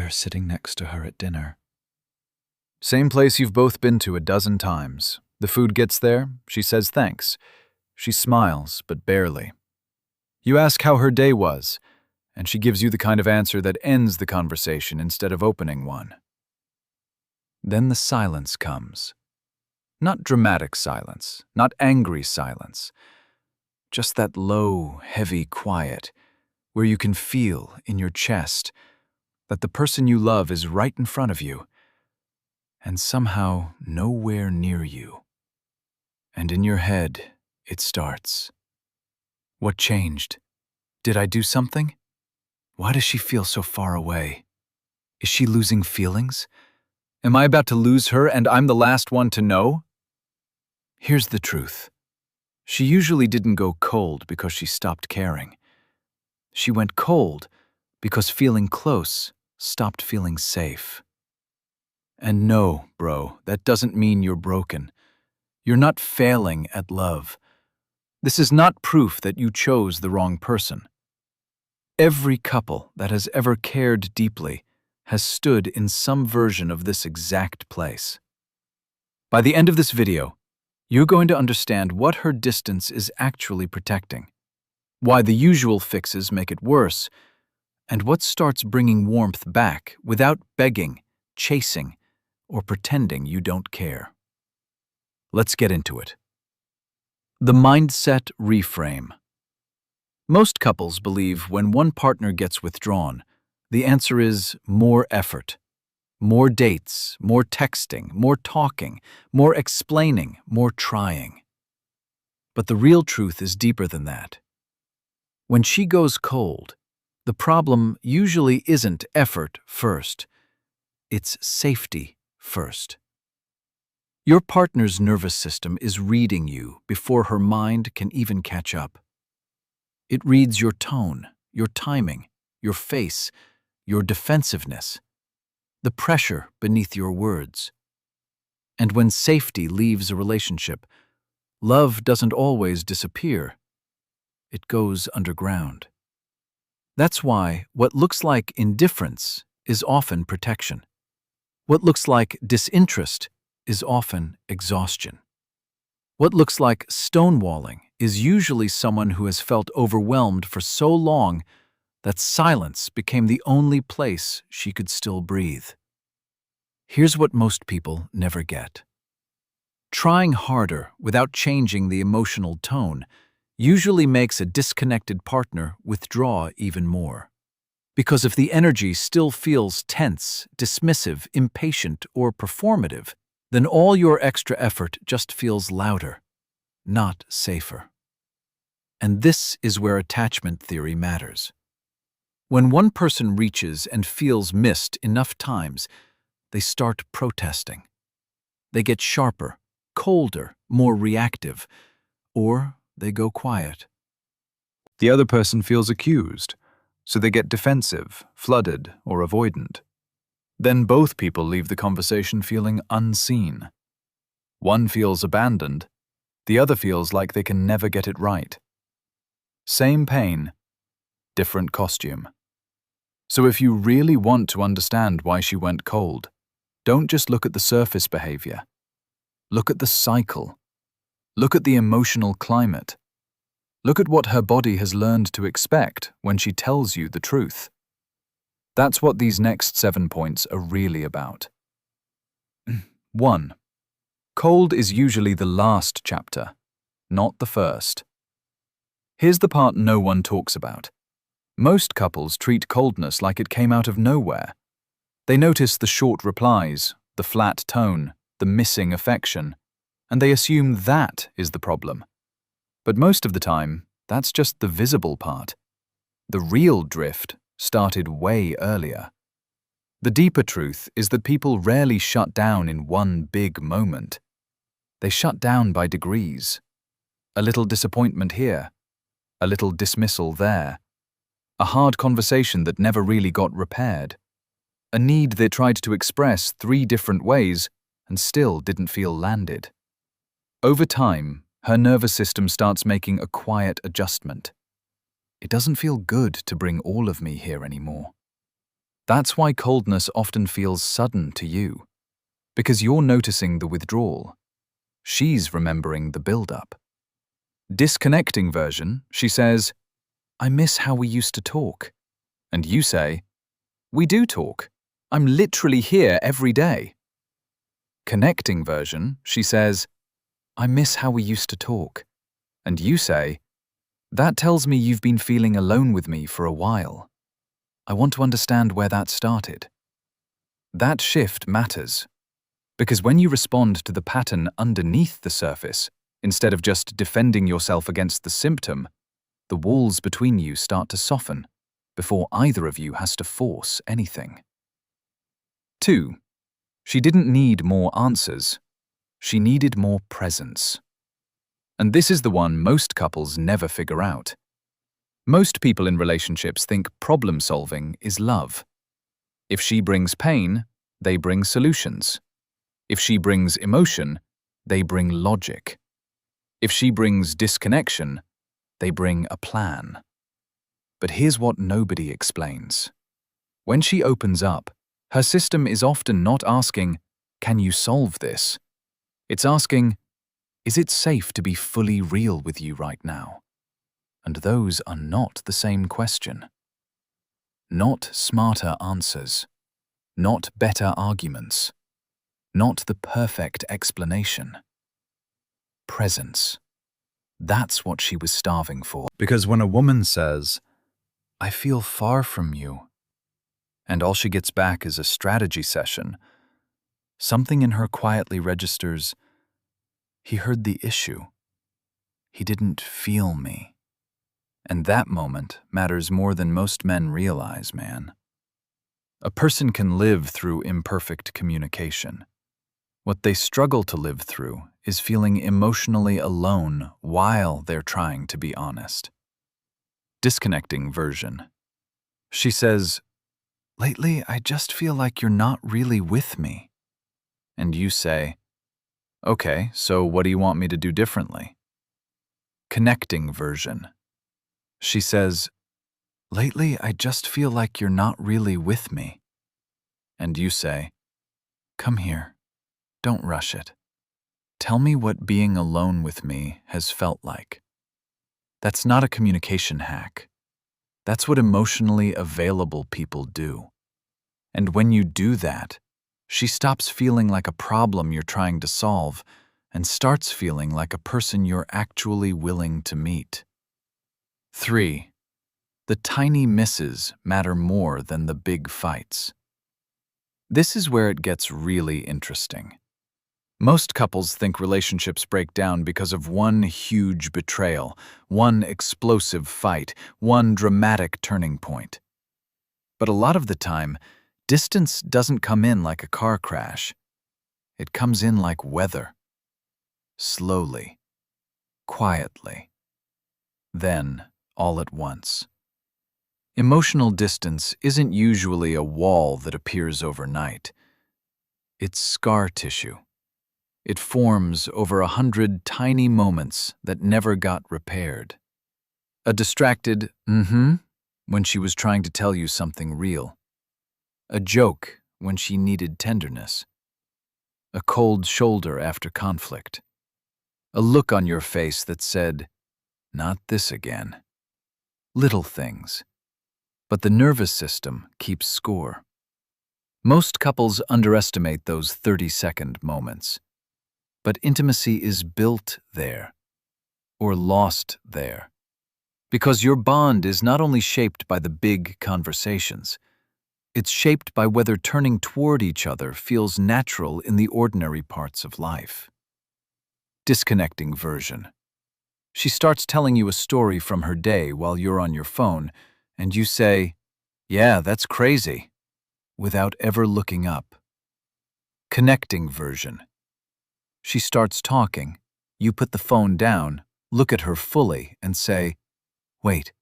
her sitting next to her at dinner. Same place you've both been to a dozen times. The food gets there, she says thanks. She smiles, but barely. You ask how her day was, and she gives you the kind of answer that ends the conversation instead of opening one. Then the silence comes. Not dramatic silence, not angry silence. Just that low, heavy quiet where you can feel in your chest that the person you love is right in front of you and somehow nowhere near you. And in your head, it starts. What changed? Did I do something? Why does she feel so far away? Is she losing feelings? Am I about to lose her and I'm the last one to know? Here's the truth. She usually didn't go cold because she stopped caring. She went cold because feeling close stopped feeling safe. And no, bro, that doesn't mean you're broken. You're not failing at love. This is not proof that you chose the wrong person. Every couple that has ever cared deeply has stood in some version of this exact place. By the end of this video, you're going to understand what her distance is actually protecting, why the usual fixes make it worse, and what starts bringing warmth back without begging, chasing, or pretending you don't care. Let's get into it. The mindset reframe. Most couples believe when one partner gets withdrawn, the answer is more effort, more dates, more texting, more talking, more explaining, more trying. But the real truth is deeper than that. When she goes cold, the problem usually isn't effort first, it's safety first. Your partner's nervous system is reading you before her mind can even catch up. It reads your tone, your timing, your face, your defensiveness, the pressure beneath your words. And when safety leaves a relationship, love doesn't always disappear. It goes underground. That's why what looks like indifference is often protection. What looks like disinterest is often exhaustion. What looks like stonewalling is usually someone who has felt overwhelmed for so long that silence became the only place she could still breathe. Here's what most people never get. Trying harder without changing the emotional tone usually makes a disconnected partner withdraw even more. Because if the energy still feels tense, dismissive, impatient, or performative, then all your extra effort just feels louder, not safer. And this is where attachment theory matters. When one person reaches and feels missed enough times, they start protesting. They get sharper, colder, more reactive, or they go quiet. The other person feels accused, so they get defensive, flooded, or avoidant. Then both people leave the conversation feeling unseen. One feels abandoned, the other feels like they can never get it right. Same pain, different costume. So if you really want to understand why she went cold, don't just look at the surface behavior. Look at the cycle. Look at the emotional climate. Look at what her body has learned to expect when she tells you the truth. That's what these next 7 points are really about. 1. Cold is usually the last chapter, not the first. Here's the part no one talks about. Most couples treat coldness like it came out of nowhere. They notice the short replies, the flat tone, the missing affection, and they assume that is the problem. But most of the time, that's just the visible part. The real drift started way earlier. The deeper truth is that people rarely shut down in one big moment. They shut down by degrees. A little disappointment here, a little dismissal there, a hard conversation that never really got repaired, a need they tried to express 3 different ways and still didn't feel landed. Over time, her nervous system starts making a quiet adjustment. It doesn't feel good to bring all of me here anymore. That's why coldness often feels sudden to you, because you're noticing the withdrawal. She's remembering the build-up. Disconnecting version, she says, I miss how we used to talk. And you say, we do talk. I'm literally here every day. Connecting version, she says, I miss how we used to talk. And you say, that tells me you've been feeling alone with me for a while. I want to understand where that started. That shift matters, because when you respond to the pattern underneath the surface, instead of just defending yourself against the symptom, the walls between you start to soften before either of you has to force anything. 2. She didn't need more answers. She needed more presence. And this is the one most couples never figure out. Most people in relationships think problem-solving is love. If she brings pain, they bring solutions. If she brings emotion, they bring logic. If she brings disconnection, they bring a plan. But here's what nobody explains. When she opens up, her system is often not asking, can you solve this? It's asking, is it safe to be fully real with you right now? And those are not the same question. Not smarter answers. Not better arguments. Not the perfect explanation. Presence. That's what she was starving for. Because when a woman says, I feel far from you, and all she gets back is a strategy session, something in her quietly registers, he heard the issue. He didn't feel me. And that moment matters more than most men realize, man. A person can live through imperfect communication. What they struggle to live through is feeling emotionally alone while they're trying to be honest. Disconnecting version. She says, lately I just feel like you're not really with me. And you say, okay, so what do you want me to do differently? Connecting version. She says, lately I just feel like you're not really with me. And you say, come here, don't rush it. Tell me what being alone with me has felt like. That's not a communication hack. That's what emotionally available people do. And when you do that, she stops feeling like a problem you're trying to solve and starts feeling like a person you're actually willing to meet. 3. The tiny misses matter more than the big fights. This is where it gets really interesting. Most couples think relationships break down because of one huge betrayal, one explosive fight, one dramatic turning point. But a lot of the time, distance doesn't come in like a car crash. It comes in like weather. Slowly, quietly, then all at once. Emotional distance isn't usually a wall that appears overnight. It's scar tissue. It forms over 100 tiny moments that never got repaired. A distracted when she was trying to tell you something real. A joke when she needed tenderness. A cold shoulder after conflict. A look on your face that said, not this again. Little things. But the nervous system keeps score. Most couples underestimate those 30-second moments. But intimacy is built there, or lost there. Because your bond is not only shaped by the big conversations, it's shaped by whether turning toward each other feels natural in the ordinary parts of life. Disconnecting version. She starts telling you a story from her day while you're on your phone, and you say, yeah, that's crazy, without ever looking up. Connecting version. She starts talking, you put the phone down, look at her fully, and say, wait,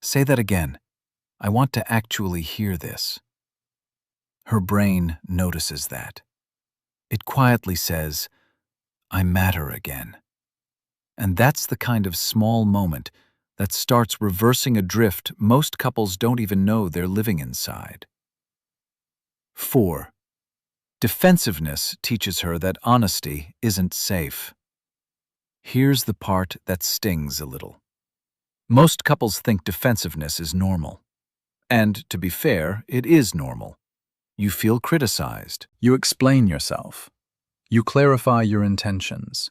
say that again. I want to actually hear this. Her brain notices that. It quietly says, I matter again. And that's the kind of small moment that starts reversing a drift most couples don't even know they're living inside. 4. Defensiveness teaches her that honesty isn't safe. Here's the part that stings a little. Most couples think defensiveness is normal. And, to be fair, it is normal. You feel criticized. You explain yourself. You clarify your intentions.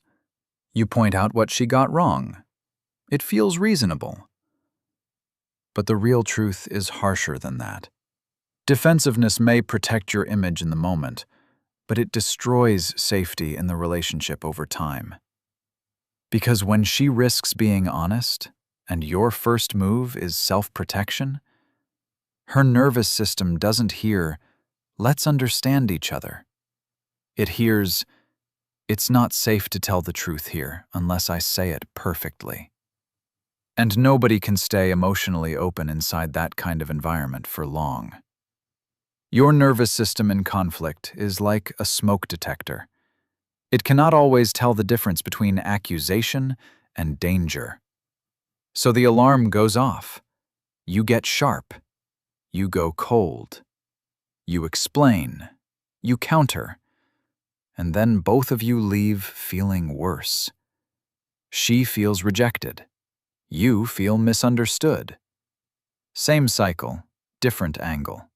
You point out what she got wrong. It feels reasonable. But the real truth is harsher than that. Defensiveness may protect your image in the moment, but it destroys safety in the relationship over time. Because when she risks being honest, and your first move is self-protection, her nervous system doesn't hear, "Let's understand each other." It hears, "It's not safe to tell the truth here unless I say it perfectly." And nobody can stay emotionally open inside that kind of environment for long. Your nervous system in conflict is like a smoke detector. It cannot always tell the difference between accusation and danger. So the alarm goes off. You get sharp. You go cold. You explain. You counter. And then both of you leave feeling worse. She feels rejected. You feel misunderstood. Same cycle, different angle.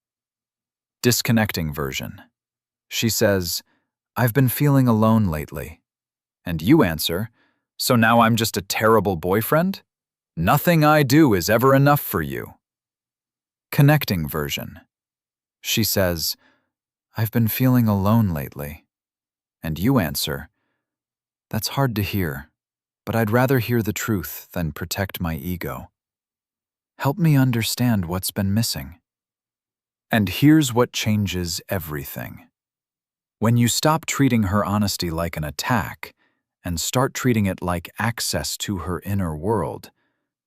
Disconnecting version. She says, "I've been feeling alone lately." And you answer, "So now I'm just a terrible boyfriend? Nothing I do is ever enough for you." Connecting version. She says, "I've been feeling alone lately." And you answer, "That's hard to hear, but I'd rather hear the truth than protect my ego. Help me understand what's been missing." And here's what changes everything. When you stop treating her honesty like an attack and start treating it like access to her inner world,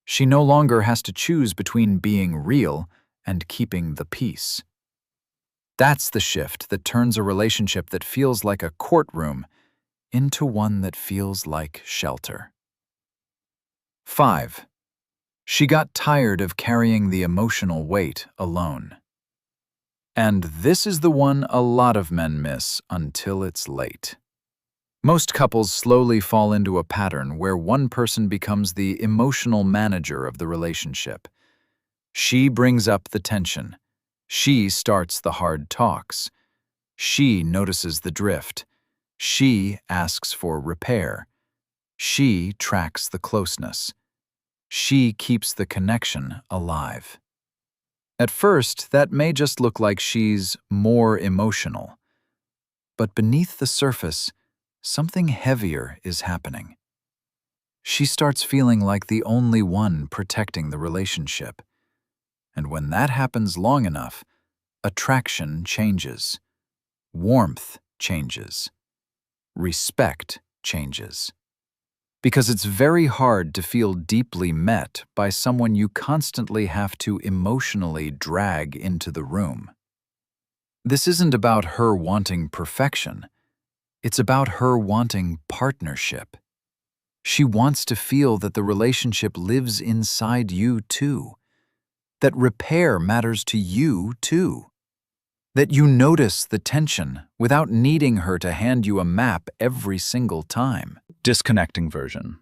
she no longer has to choose between being real and keeping the peace. That's the shift that turns a relationship that feels like a courtroom into one that feels like shelter. 5. She got tired of carrying the emotional weight alone. And this is the one a lot of men miss until it's late. Most couples slowly fall into a pattern where one person becomes the emotional manager of the relationship. She brings up the tension. She starts the hard talks. She notices the drift. She asks for repair. She tracks the closeness. She keeps the connection alive. At first, that may just look like she's more emotional. But beneath the surface, something heavier is happening. She starts feeling like the only one protecting the relationship. And when that happens long enough, attraction changes. Warmth changes. Respect changes. Because it's very hard to feel deeply met by someone you constantly have to emotionally drag into the room. This isn't about her wanting perfection. It's about her wanting partnership. She wants to feel that the relationship lives inside you too, that repair matters to you too, that you notice the tension without needing her to hand you a map every single time. Disconnecting version.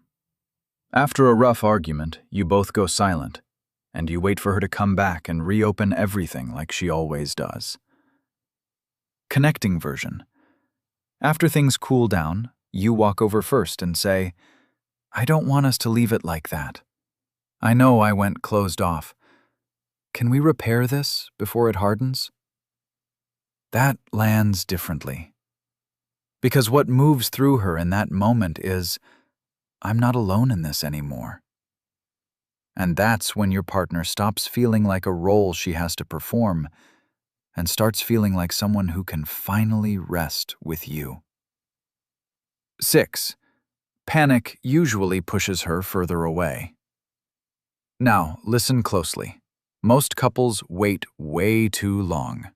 After a rough argument, you both go silent, and you wait for her to come back and reopen everything like she always does. Connecting version. After things cool down, you walk over first and say, "I don't want us to leave it like that. I know I went closed off. Can we repair this before it hardens?" That lands differently. Because what moves through her in that moment is, "I'm not alone in this anymore." And that's when your partner stops feeling like a role she has to perform and starts feeling like someone who can finally rest with you. 6. Panic usually pushes her further away. Now, listen closely. Most couples wait way too long.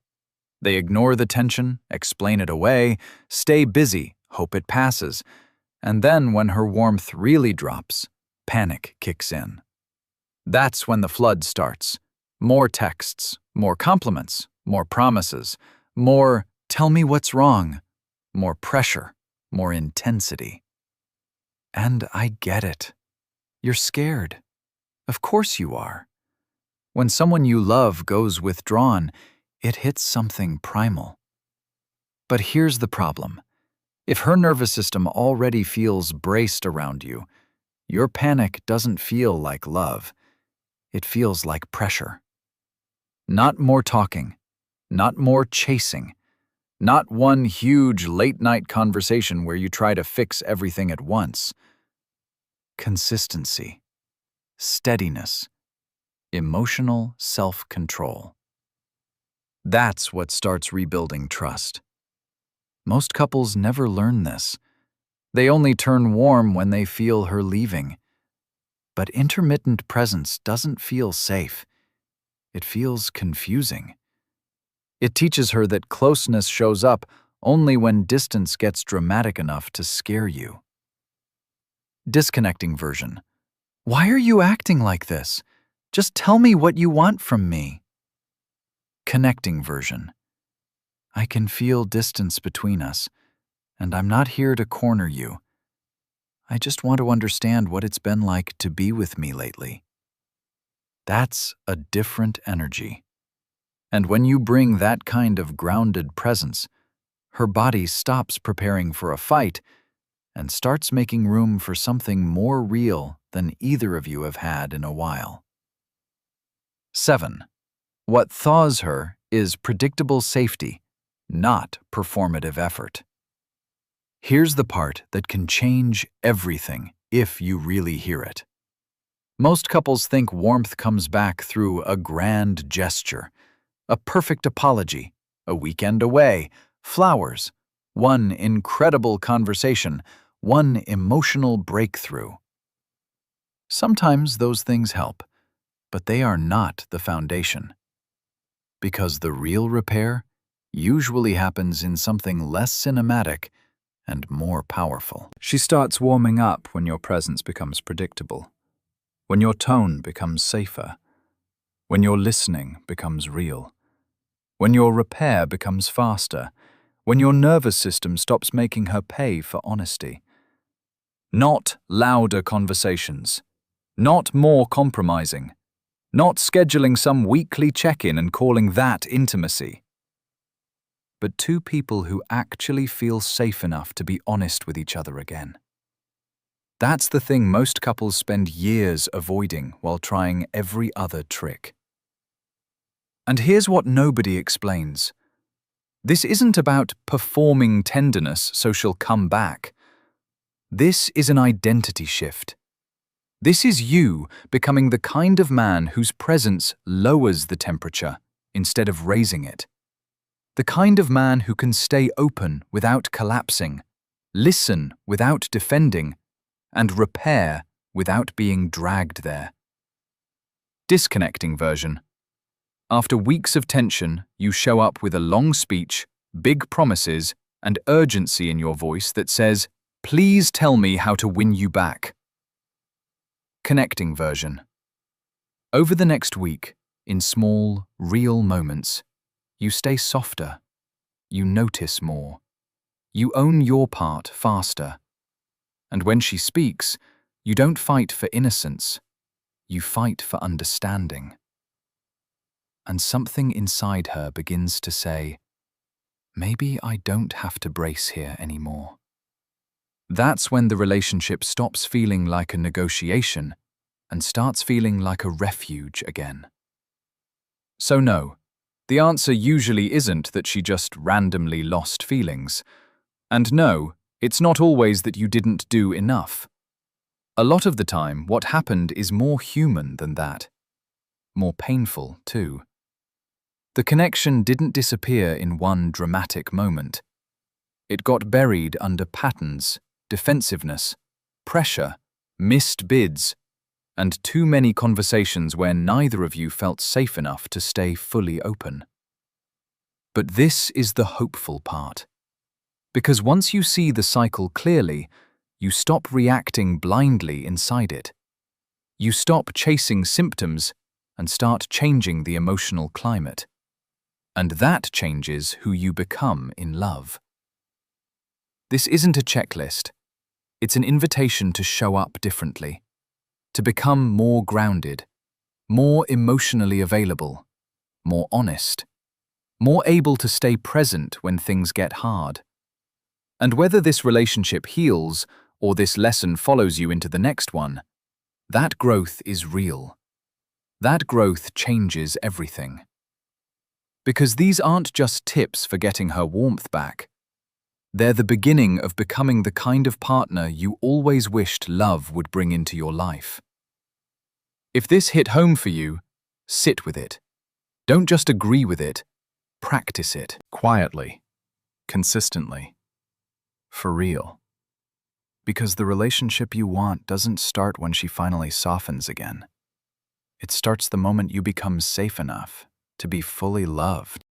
They ignore the tension, explain it away, stay busy, hope it passes, and then when her warmth really drops, panic kicks in. That's when the flood starts. More texts, more compliments, more promises, More, tell me what's wrong. More pressure, more intensity. And I get it. You're scared. Of course you are. When someone you love goes withdrawn, it hits something primal. But here's the problem. If her nervous system already feels braced around you, your panic doesn't feel like love. It feels like pressure. Not more talking, not more chasing, not one huge late-night conversation where you try to fix everything at once. Consistency, steadiness, emotional self-control. That's what starts rebuilding trust. Most couples never learn this. They only turn warm when they feel her leaving. But intermittent presence doesn't feel safe. It feels confusing. It teaches her that closeness shows up only when distance gets dramatic enough to scare you. Disconnecting version. Why are you acting like this? Just tell me what you want from me. Connecting version. I can feel distance between us, and I'm not here to corner you. I just want to understand what it's been like to be with me lately. That's a different energy. And when you bring that kind of grounded presence, her body stops preparing for a fight and starts making room for something more real than either of you have had in a while. 7. What thaws her is predictable safety, not performative effort. Here's the part that can change everything if you really hear it. Most couples think warmth comes back through a grand gesture, a perfect apology, a weekend away, flowers, one incredible conversation, one emotional breakthrough. Sometimes those things help, but they are not the foundation. Because the real repair usually happens in something less cinematic and more powerful. She starts warming up when your presence becomes predictable, when your tone becomes safer, when your listening becomes real, when your repair becomes faster, when your nervous system stops making her pay for honesty. Not louder conversations, not more compromising, not scheduling some weekly check-in and calling that intimacy, but two people who actually feel safe enough to be honest with each other again. That's the thing most couples spend years avoiding while trying every other trick. And here's what nobody explains. This isn't about performing tenderness so she'll come back. This is an identity shift. This is you becoming the kind of man whose presence lowers the temperature instead of raising it. The kind of man who can stay open without collapsing, listen without defending, and repair without being dragged there. Disconnecting version. After weeks of tension, you show up with a long speech, big promises, and urgency in your voice that says, "Please tell me how to win you back." Connecting version. Over the next week, in small, real moments, you stay softer, you notice more, you own your part faster. And when she speaks, you don't fight for innocence, you fight for understanding. And something inside her begins to say, maybe I don't have to brace here anymore. That's when the relationship stops feeling like a negotiation and starts feeling like a refuge again. So no, the answer usually isn't that she just randomly lost feelings. And no, it's not always that you didn't do enough. A lot of the time, what happened is more human than that. More painful, too. The connection didn't disappear in one dramatic moment. It got buried under patterns, defensiveness, pressure, missed bids, and too many conversations where neither of you felt safe enough to stay fully open. But this is the hopeful part. Because once you see the cycle clearly, you stop reacting blindly inside it. You stop chasing symptoms and start changing the emotional climate. And that changes who you become in love. This isn't a checklist. It's an invitation to show up differently, to become more grounded, more emotionally available, more honest, more able to stay present when things get hard. And whether this relationship heals or this lesson follows you into the next one, that growth is real. That growth changes everything. Because these aren't just tips for getting her warmth back. They're the beginning of becoming the kind of partner you always wished love would bring into your life. If this hit home for you, sit with it. Don't just agree with it, practice it. Quietly, consistently, for real. Because the relationship you want doesn't start when she finally softens again. It starts the moment you become safe enough to be fully loved.